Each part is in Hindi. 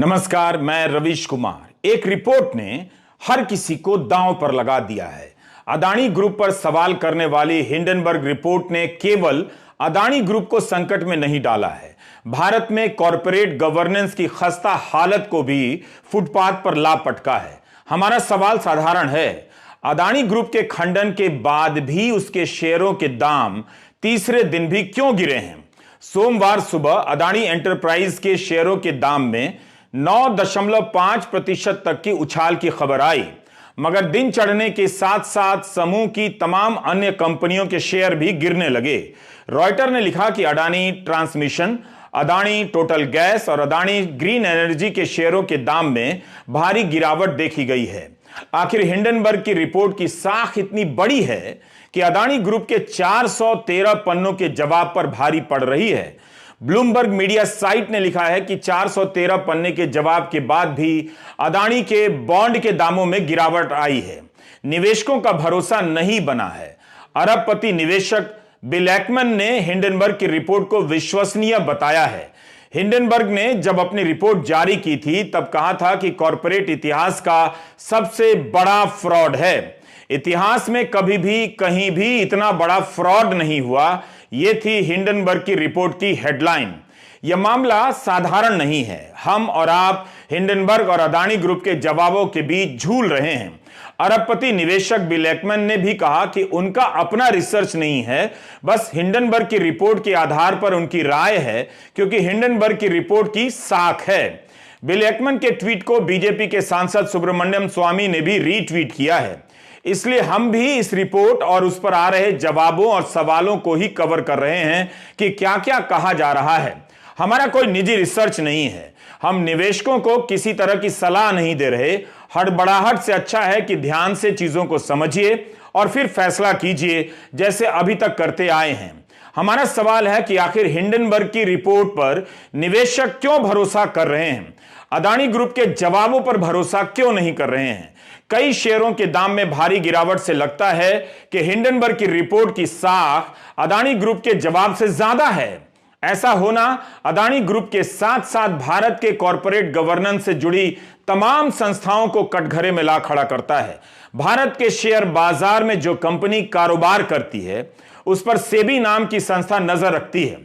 नमस्कार, मैं रवीश कुमार। एक रिपोर्ट ने हर किसी को दांव पर लगा दिया है। अदानी ग्रुप पर सवाल करने वाली हिंडनबर्ग रिपोर्ट ने केवल अदानी ग्रुप को संकट में नहीं डाला है, भारत में कॉरपोरेट गवर्नेंस की खस्ता हालत को भी फुटपाथ पर ला पटका है। हमारा सवाल साधारण है, अदानी ग्रुप के खंडन के बाद भी उसके शेयरों के दाम तीसरे दिन भी क्यों गिरे हैं? सोमवार सुबह अदानी एंटरप्राइज के शेयरों के दाम में 9.5% तक की उछाल की खबर आई, मगर दिन चढ़ने के साथ साथ समूह की तमाम अन्य कंपनियों के शेयर भी गिरने लगे। रॉयटर ने लिखा कि Adani transmission, Adani total gas और अदानी ग्रीन एनर्जी के शेयरों के दाम में भारी गिरावट देखी गई है। आखिर हिंडनबर्ग की रिपोर्ट की साख इतनी बड़ी है कि अदानी ग्रुप के 413 पन्नों के जवाब पर भारी पड़ रही है। ब्लूमबर्ग मीडिया साइट ने लिखा है कि 413 पन्ने के जवाब के बाद भी अदानी के बॉन्ड के दामों में गिरावट आई है। निवेशकों का भरोसा नहीं बना है। अरबपति निवेशक बिल एकमैन ने हिंडनबर्ग की रिपोर्ट को विश्वसनीय बताया है। हिंडनबर्ग ने जब अपनी रिपोर्ट जारी की थी तब कहा था कि कॉरपोरेट इतिहास का सबसे बड़ा फ्रॉड है। इतिहास में कभी भी कहीं भी इतना बड़ा फ्रॉड नहीं हुआ। यह थी हिंडनबर्ग की रिपोर्ट की हेडलाइन। यह मामला साधारण नहीं है। हम और आप हिंडनबर्ग और अदानी ग्रुप के जवाबों के बीच झूल रहे हैं। अरबपति निवेशक बिल एकमैन ने भी कहा कि उनका अपना रिसर्च नहीं है, बस हिंडनबर्ग की रिपोर्ट के आधार पर उनकी राय है, क्योंकि हिंडनबर्ग की रिपोर्ट की साख है। बिल एकमैन के ट्वीट को बीजेपी के सांसद सुब्रमण्यम स्वामी ने भी रीट्वीट किया है। इसलिए हम भी इस रिपोर्ट और उस पर आ रहे जवाबों और सवालों को ही कवर कर रहे हैं कि क्या क्या कहा जा रहा है। हमारा कोई निजी रिसर्च नहीं है। हम निवेशकों को किसी तरह की सलाह नहीं दे रहे। हड़बड़ाहट से अच्छा है कि ध्यान से चीजों को समझिए और फिर फैसला कीजिए, जैसे अभी तक करते आए हैं। हमारा सवाल है कि आखिर हिंडनबर्ग की रिपोर्ट पर निवेशक क्यों भरोसा कर रहे हैं, अदानी ग्रुप के जवाबों पर भरोसा क्यों नहीं कर रहे हैं। कई शेयरों के दाम में भारी गिरावट से लगता है कि हिंडनबर्ग की रिपोर्ट की साख अदानी ग्रुप के जवाब से ज्यादा है। ऐसा होना अदानी ग्रुप के साथ साथ भारत के कॉरपोरेट गवर्नेंस से जुड़ी तमाम संस्थाओं को कटघरे में ला खड़ा करता है। भारत के शेयर बाजार में जो कंपनी कारोबार करती है उस पर सेबी नाम की संस्था नजर रखती है,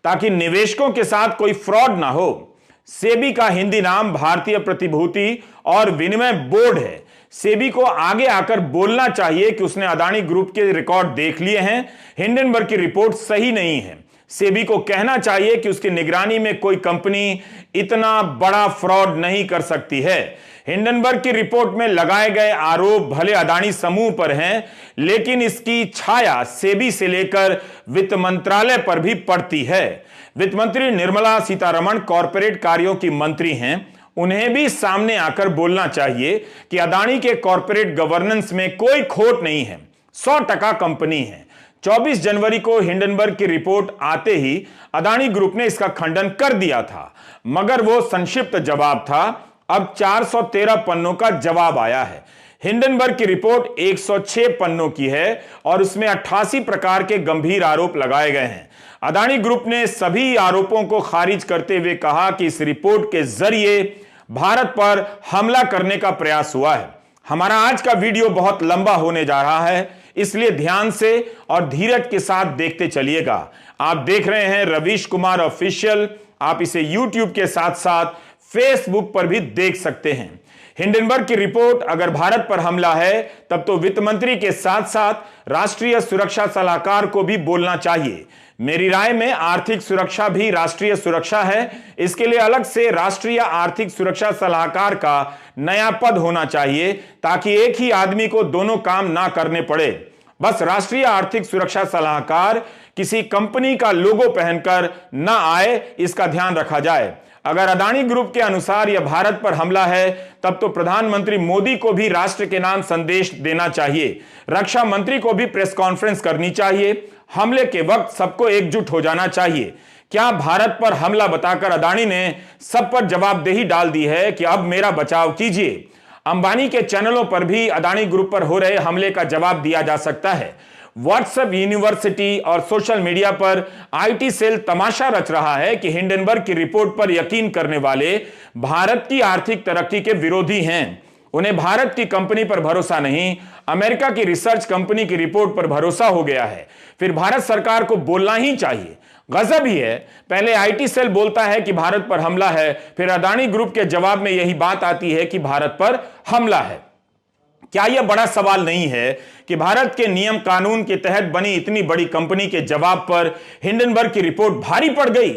ताकि निवेशकों के साथ कोई फ्रॉड ना हो। सेबी का हिंदी नाम भारतीय प्रतिभूति और विनिमय बोर्ड है। सेबी को आगे आकर बोलना चाहिए कि उसने अदानी ग्रुप के रिकॉर्ड देख लिए हैं, हिंडनबर्ग की रिपोर्ट सही नहीं है। सेबी को कहना चाहिए कि उसकी निगरानी में कोई कंपनी इतना बड़ा फ्रॉड नहीं कर सकती है। हिंडनबर्ग की रिपोर्ट में लगाए गए आरोप भले अदानी समूह पर हैं, लेकिन इसकी छाया सेबी से लेकर वित्त मंत्रालय पर भी पड़ती है। वित्त मंत्री निर्मला सीतारमण कॉरपोरेट कार्यों की मंत्री हैं। उन्हें भी सामने आकर बोलना चाहिए कि अदानी के कॉरपोरेट गवर्नेंस में कोई खोट नहीं है, 100% कंपनी है। 24 जनवरी को हिंडनबर्ग की रिपोर्ट आते ही अदानी ग्रुप ने इसका खंडन कर दिया था, मगर वो संक्षिप्त जवाब था। अब 413 पन्नों का जवाब आया है। हिंडनबर्ग की रिपोर्ट 106 पन्नों की है और उसमें 88 प्रकार के गंभीर आरोप लगाए गए हैं। अदानी ग्रुप ने सभी आरोपों को खारिज करते हुए कहा कि इस रिपोर्ट के जरिए भारत पर हमला करने का प्रयास हुआ है। हमारा आज का वीडियो बहुत लंबा होने जा रहा है, इसलिए ध्यान से और धीरज के साथ देखते चलिएगा। आप देख रहे हैं रवीश कुमार ऑफिशियल। आप इसे YouTube के साथ साथ फेसबुक पर भी देख सकते हैं। हिंडनबर्ग की रिपोर्ट अगर भारत पर हमला है, तब तो वित्त मंत्री के साथ साथ राष्ट्रीय सुरक्षा सलाहकार को भी बोलना चाहिए। मेरी राय में आर्थिक सुरक्षा भी राष्ट्रीय सुरक्षा है। इसके लिए अलग से राष्ट्रीय आर्थिक सुरक्षा सलाहकार का नया पद होना चाहिए, ताकि एक ही आदमी को दोनों काम ना करने पड़े। बस राष्ट्रीय आर्थिक सुरक्षा सलाहकार किसी कंपनी का लोगो पहनकर ना आए, इसका ध्यान रखा जाए। अगर अदानी ग्रुप के अनुसार यह भारत पर हमला है, तब तो प्रधानमंत्री मोदी को भी राष्ट्र के नाम संदेश देना चाहिए। रक्षा मंत्री को भी प्रेस कॉन्फ्रेंस करनी चाहिए। हमले के वक्त सबको एकजुट हो जाना चाहिए। क्या भारत पर हमला बताकर अदानी ने सब पर जवाबदेही डाल दी है कि अब मेरा बचाव कीजिए? अंबानी के चैनलों पर भी अदानी ग्रुप पर हो रहे हमले का जवाब दिया जा सकता है। व्हाट्सएप यूनिवर्सिटी और सोशल मीडिया पर आईटी सेल तमाशा रच रहा है कि हिंडनबर्ग की रिपोर्ट पर यकीन करने वाले भारत की आर्थिक तरक्की के विरोधी हैं। उन्हें भारत की कंपनी पर भरोसा नहीं, अमेरिका की रिसर्च कंपनी की रिपोर्ट पर भरोसा हो गया है। फिर भारत सरकार को बोलना ही चाहिए। गजब ही है, पहले आईटी सेल बोलता है कि भारत पर हमला है, फिर अदानी ग्रुप के जवाब में यही बात आती है कि भारत पर हमला है। क्या यह बड़ा सवाल नहीं है कि भारत के नियम कानून के तहत बनी इतनी बड़ी कंपनी के जवाब पर हिंडनबर्ग की रिपोर्ट भारी पड़ गई?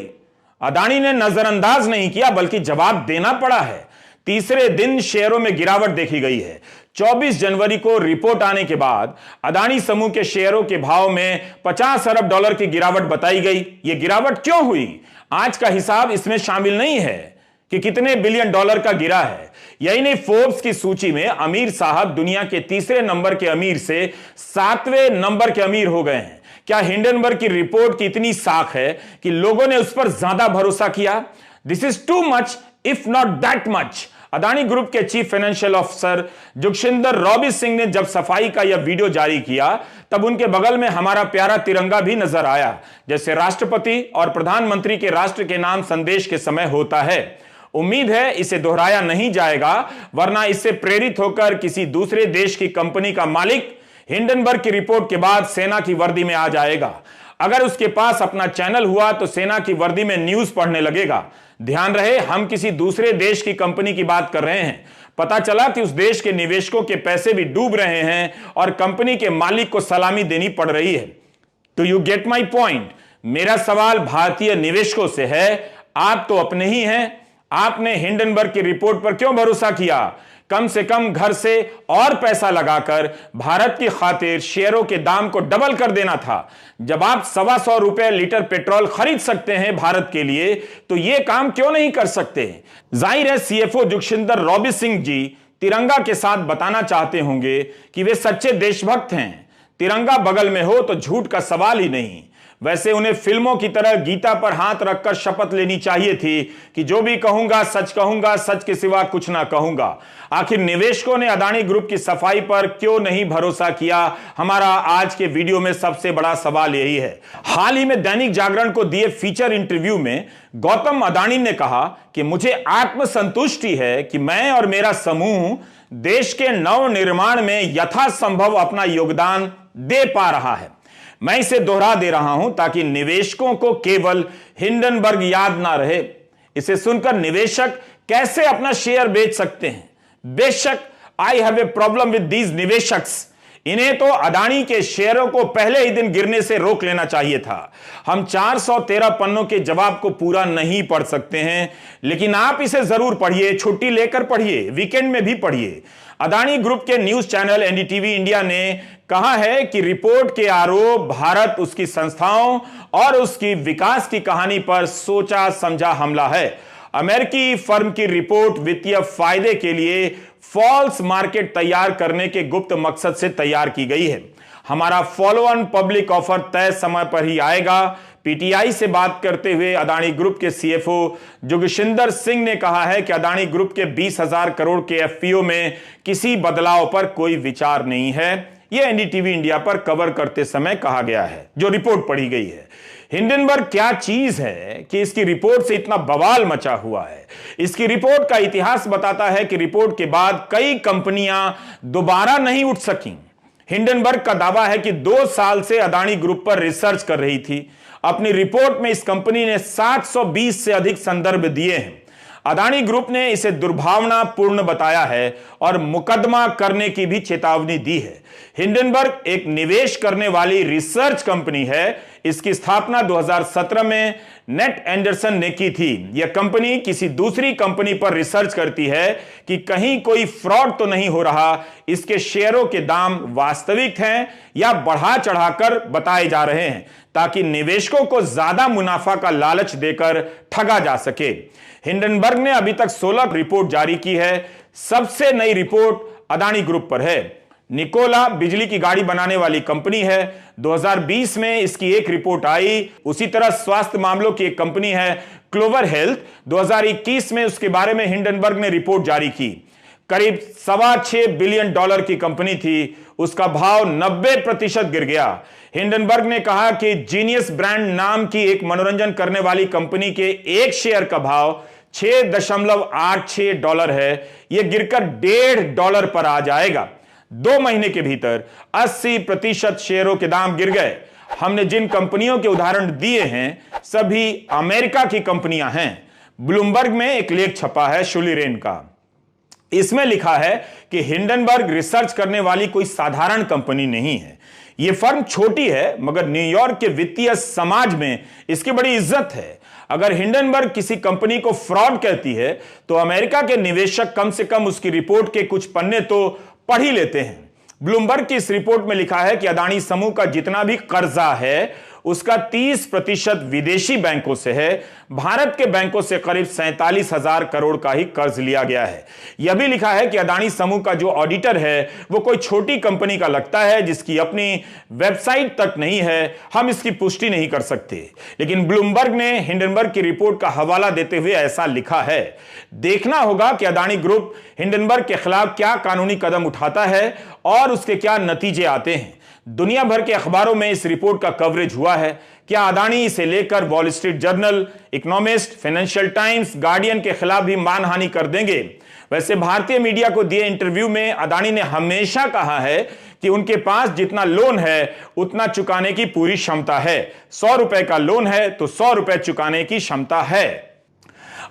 अदानी ने नजरअंदाज नहीं किया बल्कि जवाब देना पड़ा है। तीसरे दिन शेयरों में गिरावट देखी गई है। 24 जनवरी को रिपोर्ट आने के बाद अदानी समूह के शेयरों के भाव में 50 अरब डॉलर की गिरावट बताई गई। यह गिरावट क्यों हुई? आज का हिसाब इसमें शामिल नहीं है कि कितने बिलियन डॉलर का गिरा है। यही नहीं, फोर्ब्स की सूची में अमीर साहब दुनिया के तीसरे नंबर के अमीर से 7वें नंबर के अमीर हो गए हैं। क्या हिंडनबर्ग की रिपोर्ट की इतनी साख है कि लोगों ने उस पर ज्यादा भरोसा किया? This is too much if not that much. Adani group के chief financial officer Jugeshinder Robbie Singh ने जब सफाई का यह वीडियो जारी किया तब उनके बगल में हमारा प्यारा तिरंगा भी नजर आया, जैसे राष्ट्रपति और प्रधानमंत्री के राष्ट्र के नाम संदेश के समय होता है। उम्मीद है इसे दोहराया नहीं जाएगा, वरना इससे प्रेरित होकर किसी दूसरे देश की कंपनी का मालिक हिंडनबर्ग की रिपोर्ट के बाद सेना की वर्दी में आ जाएगा। अगर उसके पास अपना चैनल हुआ तो सेना की वर्दी में न्यूज पढ़ने लगेगा। ध्यान रहे, हम किसी दूसरे देश की कंपनी की बात कर रहे हैं। पता चला कि उस देश के निवेशकों के पैसे भी डूब रहे हैं और कंपनी के मालिक को सलामी देनी पड़ रही है। Do you get my point? मेरा सवाल भारतीय निवेशकों से है, आप तो अपने ही हैं। आपने हिंडनबर्ग की रिपोर्ट पर क्यों भरोसा किया? कम से कम घर से और पैसा लगाकर भारत की खातिर शेयरों के दाम को डबल कर देना था। जब आप 125 रुपए लीटर पेट्रोल खरीद सकते हैं भारत के लिए, तो यह काम क्यों नहीं कर सकते? जाहिर है सीएफओ जुगशिंदर रॉबी सिंह जी तिरंगा के साथ बताना चाहते होंगे कि वे सच्चे देशभक्त हैं। तिरंगा बगल में हो तो झूठ का सवाल ही नहीं। वैसे उन्हें फिल्मों की तरह गीता पर हाथ रखकर शपथ लेनी चाहिए थी कि जो भी कहूंगा, सच के सिवा कुछ ना कहूंगा। आखिर निवेशकों ने अदानी ग्रुप की सफाई पर क्यों नहीं भरोसा किया? हमारा आज के वीडियो में सबसे बड़ा सवाल यही है। हाल ही में दैनिक जागरण को दिए फीचर इंटरव्यू में गौतम अदानी ने कहा कि मुझे आत्मसंतुष्टि है कि मैं और मेरा समूह देश के नव निर्माण में यथासंभव अपना योगदान दे पा रहा है। मैं इसे दोहरा दे रहा हूं ताकि निवेशकों को केवल हिंडनबर्ग याद ना रहे। इसे सुनकर निवेशक कैसे अपना शेयर बेच सकते हैं? बेशक I have a problem with these निवेशक्स। इन्हें तो अदानी के शेयरों को पहले ही दिन गिरने से रोक लेना चाहिए था। हम 413 पन्नों के जवाब को पूरा नहीं पढ़ सकते हैं, लेकिन आप इसे जरूर पढ़िए, छुट्टी लेकर पढ़िए, वीकेंड में भी पढ़िए। अदानी ग्रुप के न्यूज चैनल एनडीटीवी इंडिया ने कहा है कि रिपोर्ट के आरोप भारत, उसकी संस्थाओं और उसकी विकास की कहानी पर सोचा समझा हमला है। अमेरिकी फर्म की रिपोर्ट वित्तीय फायदे के लिए फॉल्स मार्केट तैयार करने के गुप्त मकसद से तैयार की गई है। हमारा फॉलो ऑन पब्लिक ऑफर तय समय पर ही आएगा। पीटीआई से बात करते हुए अदानी ग्रुप के सीएफओ जुगशिंदर सिंह ने कहा है कि अदानी ग्रुप के 20,000 करोड़ के एफपीओ में किसी बदलाव पर कोई विचार नहीं है। यह एनडीटीवी इंडिया पर कवर करते समय कहा गया है, जो रिपोर्ट पढ़ी गई है। हिंडनबर्ग क्या चीज है कि इसकी रिपोर्ट से इतना बवाल मचा हुआ है? इसकी रिपोर्ट का इतिहास बताता है कि रिपोर्ट के बाद कई कंपनियां दोबारा नहीं उठ सकी। हिंडनबर्ग का दावा है कि 2 साल से अदानी ग्रुप पर रिसर्च कर रही थी। अपनी रिपोर्ट में इस कंपनी ने 720 से अधिक संदर्भ दिए हैं। अदानी ग्रुप ने इसे दुर्भावनापूर्ण बताया है और मुकदमा करने की भी चेतावनी दी है। हिंडनबर्ग एक निवेश करने वाली रिसर्च कंपनी है। इसकी स्थापना 2017 में नेट एंडरसन ने की थी। यह कंपनी किसी दूसरी कंपनी पर रिसर्च करती है कि कहीं कोई फ्रॉड तो नहीं हो रहा, इसके शेयरों के दाम वास्तविक हैं या बढ़ा चढ़ाकर बताए जा रहे हैं, ताकि निवेशकों को ज्यादा मुनाफा का लालच देकर ठगा जा सके। हिंडनबर्ग ने अभी तक 16 रिपोर्ट जारी की है। सबसे नई रिपोर्ट अदानी ग्रुप पर है। निकोला बिजली की गाड़ी बनाने वाली कंपनी है। 2020 में इसकी एक रिपोर्ट आई। उसी तरह स्वास्थ्य मामलों की एक कंपनी है क्लोवर हेल्थ। 2021 में उसके बारे में हिंडनबर्ग ने रिपोर्ट जारी की। करीब $6.25 बिलियन की कंपनी थी। उसका भाव 90% गिर गया। हिंडनबर्ग ने कहा कि जीनियस ब्रांड नाम की एक मनोरंजन करने वाली कंपनी के एक शेयर का भाव $6.86 है। यह गिरकर $1.5 पर आ जाएगा। 2 महीने के भीतर 80% शेयरों के दाम गिर गए। हमने जिन कंपनियों के उदाहरण दिए हैं सभी अमेरिका की कंपनियां हैं। ब्लूमबर्ग में एक लेख छपा है शुली रेन का। इसमें लिखा है कि हिंडनबर्ग रिसर्च करने वाली कोई साधारण कंपनी नहीं है। यह फर्म छोटी है मगर न्यूयॉर्क के वित्तीय समाज में इसकी बड़ी इज्जत है। अगर हिंडनबर्ग किसी कंपनी को फ्रॉड कहती है तो अमेरिका के निवेशक कम से कम उसकी रिपोर्ट के कुछ पन्ने तो पढ़ ही लेते हैं। ब्लूमबर्ग की इस रिपोर्ट में लिखा है कि अदानी समूह का जितना भी कर्जा है उसका 30% विदेशी बैंकों से है। भारत के बैंकों से करीब 47,000 करोड़ का ही कर्ज लिया गया है। यह भी लिखा है कि अदानी समूह का जो ऑडिटर है वो कोई छोटी कंपनी का लगता है जिसकी अपनी वेबसाइट तक नहीं है। हम इसकी पुष्टि नहीं कर सकते, लेकिन ब्लूमबर्ग ने हिंडनबर्ग की रिपोर्ट का हवाला देते हुए ऐसा लिखा है। देखना होगा कि अदानी ग्रुप हिंडनबर्ग के खिलाफ क्या कानूनी कदम उठाता है और उसके क्या नतीजे आते हैं। दुनिया भर के अखबारों में इस रिपोर्ट का कवरेज हुआ है। क्या अदानी इसे लेकर wall street journal, economist, financial times, guardian के खिलाफ भी मानहानि कर देंगे? वैसे भारतीय मीडिया को दिए इंटरव्यू में अदानी ने हमेशा कहा है कि उनके पास जितना लोन है उतना चुकाने की पूरी क्षमता है। 100 रुपए का लोन है तो 100 रुपए चुकाने की क्षमता है।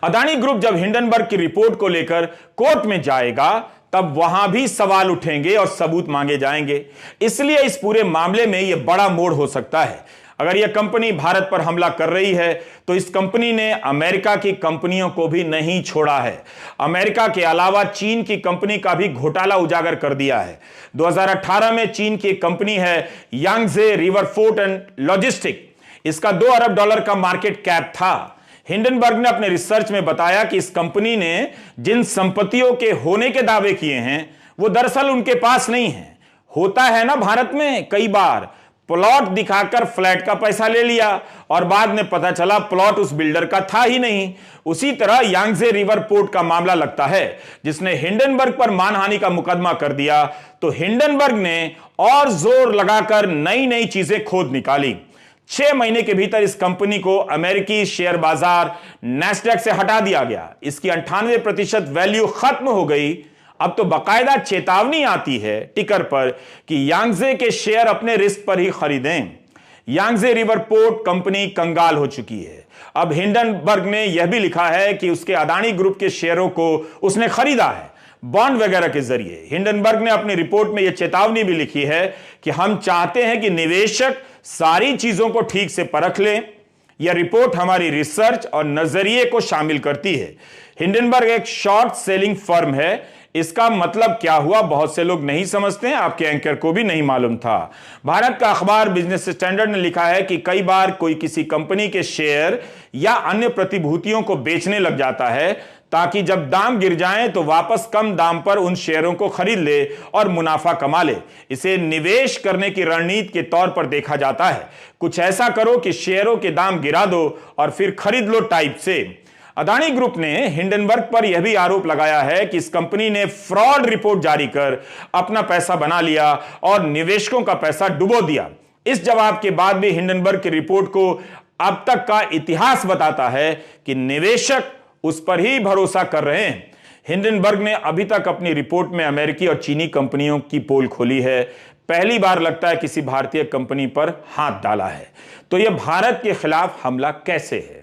अदानी ग्रुप जब हिंडनबर्ग की रिपोर्ट को लेकर कोर्ट में जाएगा तब वहां भी सवाल उठेंगे और सबूत मांगे जाएंगे। इसलिए इस पूरे मामले में यह बड़ा मोड़ हो सकता है। अगर यह कंपनी भारत पर हमला कर रही है तो इस कंपनी ने अमेरिका की कंपनियों को भी नहीं छोड़ा है। अमेरिका के अलावा चीन की कंपनी का भी घोटाला उजागर कर दिया है। 2018 में चीन की एक कंपनी है Yangtze river fort and logistic. इसका $2 अरब का मार्केट कैप था। हिंडनबर्ग ने अपने रिसर्च में बताया कि इस कंपनी ने जिन संपत्तियों के होने के दावे किए हैं वो दरअसल उनके पास नहीं है। होता है ना भारत में कई बार, प्लॉट दिखाकर फ्लैट का पैसा ले लिया और बाद में पता चला प्लॉट उस बिल्डर का था ही नहीं। उसी तरह यांगजे रिवर पोर्ट का मामला लगता है जिसने हिंडनबर्ग पर मानहानि का मुकदमा कर दिया तो हिंडनबर्ग ने और जोर लगाकर नई नई चीजें खोद निकाली। 6 महीने के भीतर इस कंपनी को अमेरिकी शेयर बाजार नैस्डैक से हटा दिया गया। इसकी 98% वैल्यू खत्म हो गई। अब तो बाकायदा चेतावनी आती है टिकर पर कि यांगजे के शेयर अपने रिस्क पर ही खरीदें। यांगजे रिवर पोर्ट कंपनी कंगाल हो चुकी है। अब हिंडनबर्ग ने यह भी लिखा है कि उसके अदानी ग्रुप के शेयरों को उसने खरीदा है बॉन्ड वगैरह के जरिए। हिंडनबर्ग ने अपनी रिपोर्ट में यह चेतावनी भी लिखी है कि हम चाहते हैं कि निवेशक सारी चीजों को ठीक से परख लें। यह रिपोर्ट हमारी रिसर्च और नजरिए को शामिल करती है। हिंडनबर्ग एक शॉर्ट सेलिंग फर्म है। इसका मतलब क्या हुआ बहुत से लोग नहीं समझते हैं, आपके एंकर को भी नहीं मालूम था। भारत का अखबार बिजनेस स्टैंडर्ड ने लिखा है कि कई बार कोई किसी कंपनी के शेयर या अन्य प्रतिभूतियों को बेचने लग जाता है ताकि जब दाम गिर जाएं तो वापस कम दाम पर उन शेयरों को खरीद ले और मुनाफा कमा ले। इसे निवेश करने की रणनीति के तौर पर देखा जाता है। कुछ ऐसा करो कि शेयरों के दाम गिरा दो और फिर खरीद लो टाइप से। अदानी ग्रुप ने हिंडनबर्ग पर यह भी आरोप लगाया है कि इस कंपनी ने फ्रॉड रिपोर्ट जारी कर अपना पैसा बना लिया और निवेशकों का पैसा डुबो दिया। इस जवाब के बाद भी हिंडनबर्ग की रिपोर्ट को अब तक का इतिहास बताता है कि निवेशक उस पर ही भरोसा कर रहे हैं। हिंडनबर्ग ने अभी तक अपनी रिपोर्ट में अमेरिकी और चीनी कंपनियों की पोल खोली है। पहली बार लगता है किसी भारतीय कंपनी पर हाथ डाला है। तो यह भारत के खिलाफ हमला कैसे है?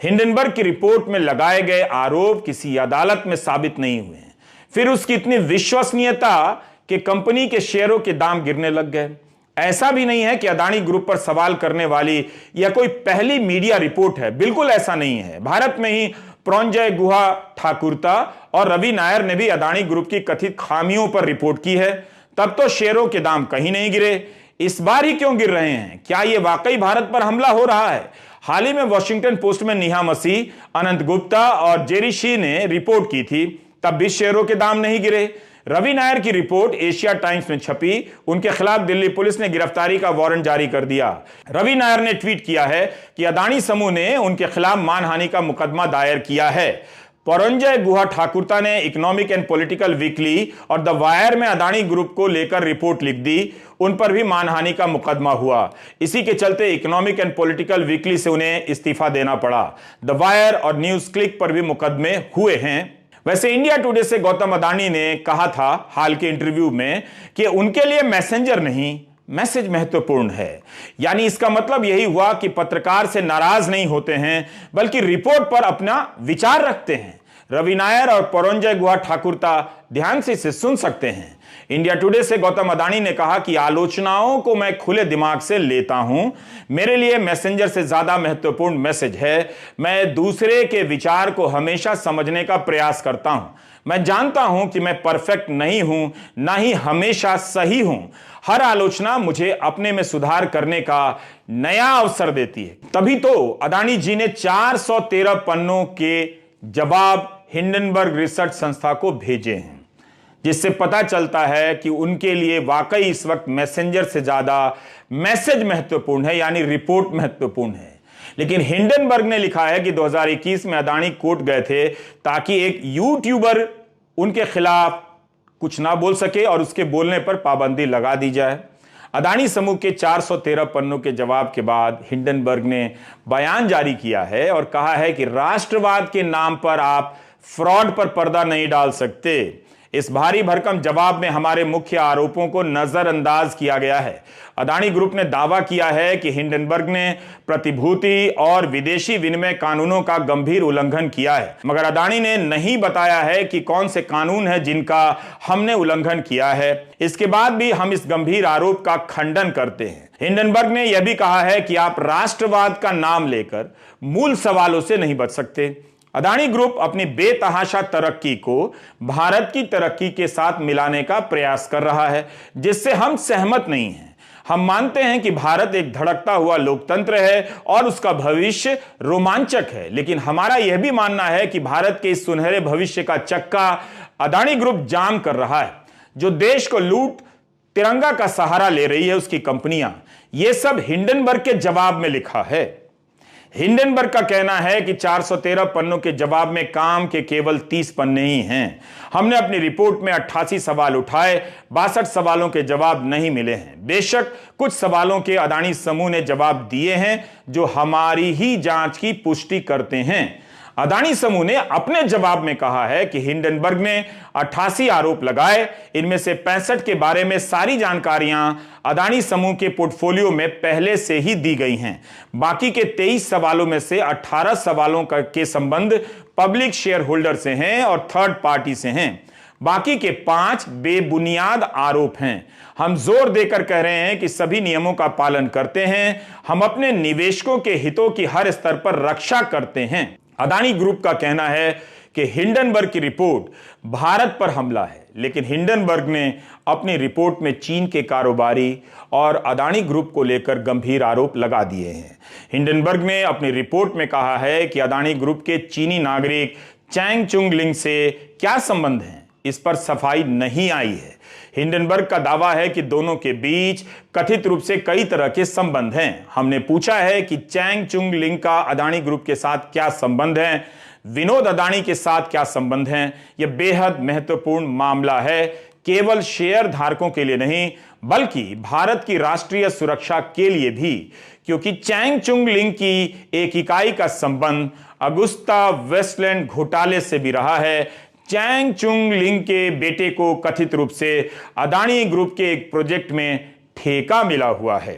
हिंडनबर्ग की रिपोर्ट में लगाए गए आरोप किसी अदालत में साबित नहीं हुए हैं। फिर उसकी इतनी विश्वसनीयता कि कंपनी के शेयरों के दाम गिरने लग गए। ऐसा भी नहीं है कि अदानी ग्रुप पर सवाल करने वाली यह कोई पहली मीडिया रिपोर्ट है। बिल्कुल ऐसा नहीं है। भारत में ही प्रॉन्जय गुहा ठाकुरता और रवि नायर ने भी अदानी ग्रुप की कथित खामियों पर रिपोर्ट की है। तब तो शेयरों के दाम कहीं नहीं गिरे। इस बार ही क्यों गिर रहे हैं? क्या यह वाकई भारत पर हमला हो रहा है? हाल ही में वॉशिंगटन पोस्ट में नेहा मसीह, अनंत गुप्ता और जेरी शी ने रिपोर्ट की थी, तब भी शेयरों के दाम नहीं गिरे। रवि नायर की रिपोर्ट एशिया टाइम्स में छपी, उनके खिलाफ दिल्ली पुलिस ने गिरफ्तारी का वारंट जारी कर दिया। रवि नायर ने ट्वीट किया है कि अदानी समूह ने उनके खिलाफ मानहानि का मुकदमा दायर किया है। परंजय गुहा ठाकुरता ने इकोनॉमिक एंड पॉलिटिकल वीकली और द वायर में अदानी ग्रुप को लेकर रिपोर्ट लिख दी। उन पर भी मानहानि का मुकदमा हुआ। इसी के चलते इकोनॉमिक एंड पॉलिटिकल वीकली से उन्हें इस्तीफा देना पड़ा। द वायर और न्यूज क्लिक पर भी मुकदमे हुए हैं। वैसे इंडिया टुडे से गौतम अदानी ने कहा था हाल के इंटरव्यू में कि उनके लिए मैसेंजर नहीं, मैसेज महत्वपूर्ण है। यानी इसका मतलब यही हुआ कि पत्रकार से नाराज नहीं होते हैं, बल्कि रिपोर्ट पर अपना विचार रखते हैं। रवि नायर और परंजय गुहा ठाकुरता ध्यान से इसे सुन सकते हैं। इंडिया टुडे से गौतम अदानी ने कहा कि आलोचनाओं को मैं खुले दिमाग से लेता हूं। मेरे लिए मैसेंजर से ज्यादा महत्वपूर्ण मैसेज है। मैं दूसरे के विचार को हमेशा समझने का प्रयास करता हूं। मैं जानता हूं कि मैं परफेक्ट नहीं हूं, ना ही हमेशा सही हूं। हर आलोचना मुझे अपने में सुधार करने का नया अवसर देती है। तभी तो अदानी जी ने 413 पन्नों के जवाब हिंडनबर्ग रिसर्च संस्था को भेजे हैं, जिससे पता चलता है कि उनके लिए वाकई इस वक्त मैसेंजर से ज्यादा मैसेज महत्वपूर्ण है, यानी रिपोर्ट महत्वपूर्ण है। लेकिन हिंडनबर्ग ने लिखा है कि 2021 में अदानी कोर्ट गए थे ताकि एक यूट्यूबर उनके खिलाफ कुछ ना बोल सके और उसके बोलने पर पाबंदी लगा दी जाए। अदानी समूह के 413 पन्नों के जवाब के बाद हिंडनबर्ग ने बयान जारी किया है और कहा है कि राष्ट्रवाद के नाम पर आप फ्रॉड पर पर्दा नहीं डाल सकते। इस भारी भरकम जवाब में हमारे मुख्य आरोपों को नजरअंदाज किया गया है। अदानी ग्रुप ने दावा किया है कि हिंडनबर्ग ने प्रतिभूति और विदेशी विनिमय कानूनों का गंभीर उल्लंघन किया है, मगर अदानी ने नहीं बताया है कि कौन से कानून है जिनका हमने उल्लंघन किया है। इसके बाद भी हम इस गंभीर आरोप का खंडन करते हैं। हिंडनबर्ग ने यह भी कहा है कि आप राष्ट्रवाद का नाम लेकर मूल सवालों से नहीं बच सकते। अदानी ग्रुप अपनी बेतहाशा तरक्की को भारत की तरक्की के साथ मिलाने का प्रयास कर रहा है, जिससे हम सहमत नहीं हैं। हम मानते हैं कि भारत एक धड़कता हुआ लोकतंत्र है और उसका भविष्य रोमांचक है, लेकिन हमारा यह भी मानना है कि भारत के इस सुनहरे भविष्य का चक्का अदानी ग्रुप जाम कर रहा है। जो देश को लूट तिरंगा का सहारा ले रही है उसकी कंपनियां, यह सब हिंडनबर्ग के जवाब में लिखा है। हिंडनबर्ग का कहना है कि 413 पन्नों के जवाब में काम के केवल 30 पन्ने ही हैं। हमने अपनी रिपोर्ट में 88 सवाल उठाए, 62 सवालों के जवाब नहीं मिले हैं। बेशक कुछ सवालों के अदानी समूह ने जवाब दिए हैं जो हमारी ही जांच की पुष्टि करते हैं। अदानी समूह ने अपने जवाब में कहा है कि हिंडनबर्ग ने 88 आरोप लगाए। इनमें से 65 के बारे में सारी जानकारियां अदानी समूह के पोर्टफोलियो में पहले से ही दी गई हैं। बाकी के 23 सवालों में से 18 सवालों के संबंध पब्लिक शेयर होल्डर से हैं और थर्ड पार्टी से हैं। बाकी के 5 बेबुनियाद आरोप हैं। हम जोर देकर कह रहे हैं कि सभी नियमों का पालन करते हैं। हम अपने निवेशकों के हितों की हर स्तर पर रक्षा करते हैं। अदानी ग्रुप का कहना है कि हिंडनबर्ग की रिपोर्ट भारत पर हमला है, लेकिन हिंडनबर्ग ने अपनी रिपोर्ट में चीन के कारोबारी और अदानी ग्रुप को लेकर गंभीर आरोप लगा दिए हैं। हिंडनबर्ग ने अपनी रिपोर्ट में कहा है कि अदानी ग्रुप के चीनी नागरिक चैंग चुंग लिंग से क्या संबंध है, इस पर सफाई नहीं आई है। हिंडनबर्ग का दावा है कि दोनों के बीच कथित रूप से कई तरह के संबंध हैं। हमने पूछा है कि चैंग चुंग लिंग का अदानी ग्रुप के साथ क्या संबंध है, विनोद अदानी के साथ क्या संबंध हैं। यह बेहद महत्वपूर्ण मामला है, केवल शेयर धारकों के लिए नहीं बल्कि भारत की राष्ट्रीय सुरक्षा के लिए भी, क्योंकि चैंग चुंग लिंग की एक इकाई का संबंध अगुस्ता वेस्टलैंड घोटाले से भी रहा है। चैंग चुंग लिंग के बेटे को कथित रूप से अदानी ग्रुप के एक प्रोजेक्ट में ठेका मिला हुआ है।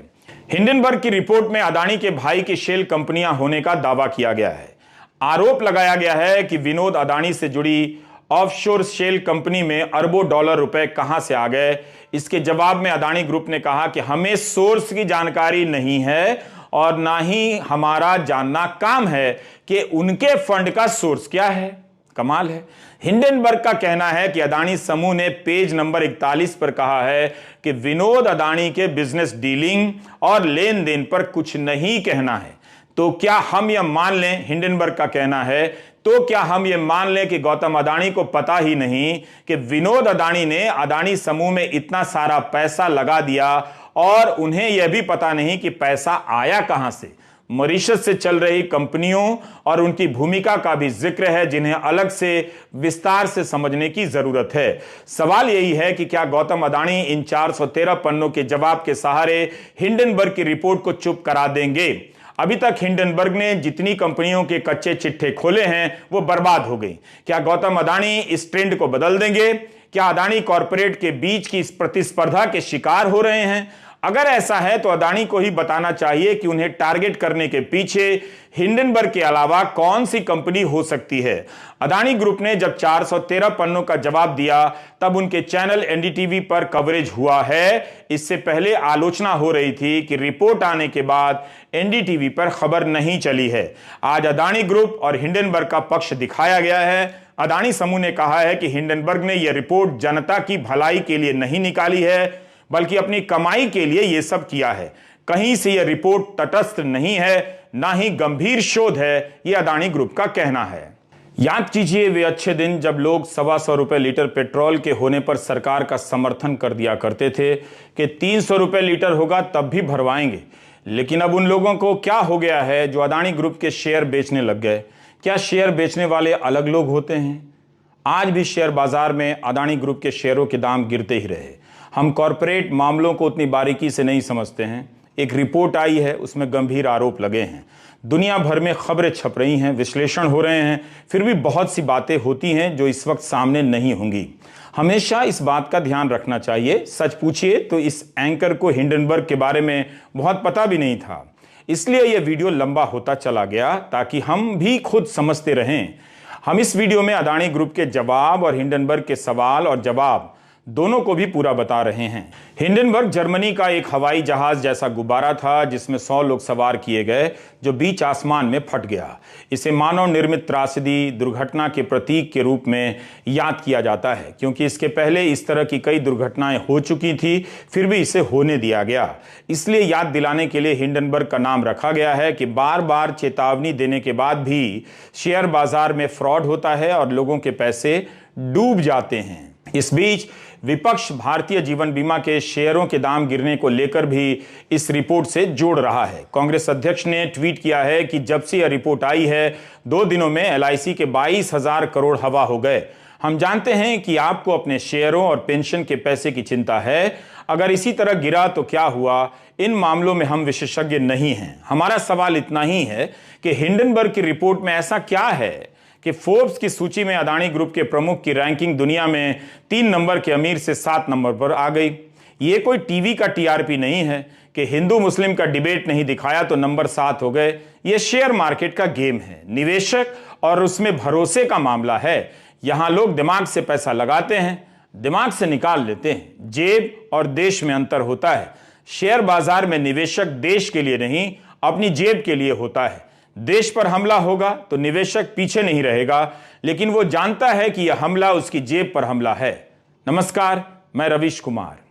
हिंडनबर्ग की रिपोर्ट में अदानी के भाई की शेल कंपनियां होने का दावा किया गया है। आरोप लगाया गया है कि विनोद अदानी से जुड़ी ऑफशोर शेल कंपनी में अरबों डॉलर रुपए कहां से आ गए। इसके जवाब में अदानी ग्रुप ने कहा कि हमें सोर्स की जानकारी नहीं है और ना ही हमारा जानना काम है कि उनके फंड का सोर्स क्या है। कमाल है। हिंडनबर्ग का कहना है कि अदानी समूह ने पेज नंबर 41 पर कहा है कि विनोद अदानी के बिजनेस डीलिंग और लेन देन पर कुछ नहीं कहना है। तो क्या हम यह मान लें, हिंडनबर्ग का कहना है, तो क्या हम यह मान लें कि गौतम अदानी को पता ही नहीं कि विनोद अदानी ने अदानी समूह में इतना सारा पैसा लगा दिया और उन्हें यह भी पता नहीं कि पैसा आया कहां से। मॉरिशस से चल रही कंपनियों और उनकी भूमिका का भी जिक्र है, जिन्हें अलग से विस्तार से समझने की जरूरत है। सवाल यही है कि क्या गौतम अडानी इन 413 पन्नों के जवाब के सहारे हिंडनबर्ग की रिपोर्ट को चुप करा देंगे? अभी तक हिंडनबर्ग ने जितनी कंपनियों के कच्चे चिट्ठे खोले हैं वो बर्बाद हो गई। क्या गौतम अडानी इस ट्रेंड को बदल देंगे? क्या अडानी कॉरपोरेट के बीच की इस प्रतिस्पर्धा के शिकार हो रहे हैं? अगर ऐसा है तो अडानी को ही बताना चाहिए कि उन्हें टारगेट करने के पीछे हिंडनबर्ग के अलावा कौन सी कंपनी हो सकती है। अडानी ग्रुप ने जब 413 पन्नों का जवाब दिया तब उनके चैनल एनडीटीवी पर कवरेज हुआ है। इससे पहले आलोचना हो रही थी कि रिपोर्ट आने के बाद एनडीटीवी पर खबर नहीं चली है। आज अडानी ग्रुप और हिंडनबर्ग का पक्ष दिखाया गया है। अडानी समूह ने कहा है कि हिंडनबर्ग ने यह रिपोर्ट जनता की भलाई के लिए नहीं निकाली है, बल्कि अपनी कमाई के लिए यह सब किया है। कहीं से यह रिपोर्ट तटस्थ नहीं है, ना ही गंभीर शोध है, यह अडानी ग्रुप का कहना है। याद कीजिए वे अच्छे दिन जब लोग 125 रुपए लीटर पेट्रोल के होने पर सरकार का समर्थन कर दिया करते थे कि 300 रुपए लीटर होगा तब भी भरवाएंगे। लेकिन अब उन लोगों को क्या हो गया है जो अडानी ग्रुप के शेयर बेचने लग गए? क्या शेयर बेचने वाले अलग लोग होते हैं? आज भी शेयर बाजार में अडानी ग्रुप के शेयरों के दाम गिरते ही रहे। हम कॉरपोरेट मामलों को उतनी बारीकी से नहीं समझते हैं। एक रिपोर्ट आई है, उसमें गंभीर आरोप लगे हैं, दुनिया भर में खबरें छप रही हैं, विश्लेषण हो रहे हैं, फिर भी बहुत सी बातें होती हैं जो इस वक्त सामने नहीं होंगी। हमेशा इस बात का ध्यान रखना चाहिए। सच पूछिए तो इस एंकर को हिंडनबर्ग के बारे में बहुत पता भी नहीं था, इसलिए यह वीडियो लंबा होता चला गया ताकि हम भी खुद समझते रहें। हम इस वीडियो में अडानी ग्रुप के जवाब और हिंडनबर्ग के सवाल और जवाब दोनों को भी पूरा बता रहे हैं। हिंडनबर्ग जर्मनी का एक हवाई जहाज जैसा गुब्बारा था जिसमें 100 लोग सवार किए गए, जो बीच आसमान में फट गया। इसे मानव निर्मित त्रासदी, दुर्घटना के प्रतीक के रूप में याद किया जाता है, क्योंकि इसके पहले इस तरह की कई दुर्घटनाएं हो चुकी थी, फिर भी इसे होने दिया गया। इसलिए याद दिलाने के लिए हिंडनबर्ग का नाम रखा गया है कि बार बार चेतावनी देने के बाद भी शेयर बाजार में फ्रॉड होता है और लोगों के पैसे डूब जाते हैं। इस बीच विपक्ष भारतीय जीवन बीमा के शेयरों के दाम गिरने को लेकर भी इस रिपोर्ट से जोड़ रहा है। कांग्रेस अध्यक्ष ने ट्वीट किया है कि जब से यह रिपोर्ट आई है 2 दिनों में एलआईसी के 22,000 करोड़ हवा हो गए। हम जानते हैं कि आपको अपने शेयरों और पेंशन के पैसे की चिंता है। अगर इसी तरह गिरा तो क्या हुआ? इन मामलों में हम विशेषज्ञ नहीं हैं। हमारा सवाल इतना ही है कि हिंडनबर्ग की रिपोर्ट में ऐसा क्या है कि फोर्ब्स की सूची में अडानी ग्रुप के प्रमुख की रैंकिंग दुनिया में 3 नंबर के अमीर से 7 नंबर पर आ गई। ये कोई टीवी का टीआरपी नहीं है कि हिंदू मुस्लिम का डिबेट नहीं दिखाया तो नंबर 7 हो गए। ये शेयर मार्केट का गेम है, निवेशक और उसमें भरोसे का मामला है। यहां लोग दिमाग से पैसा लगाते हैं, दिमाग से निकाल लेते हैं। जेब और देश में अंतर होता है। शेयर बाजार में निवेशक देश के लिए नहीं, अपनी जेब के लिए होता है। देश पर हमला होगा तो निवेशक पीछे नहीं रहेगा, लेकिन वो जानता है कि यह हमला उसकी जेब पर हमला है। नमस्कार, मैं रवीश कुमार।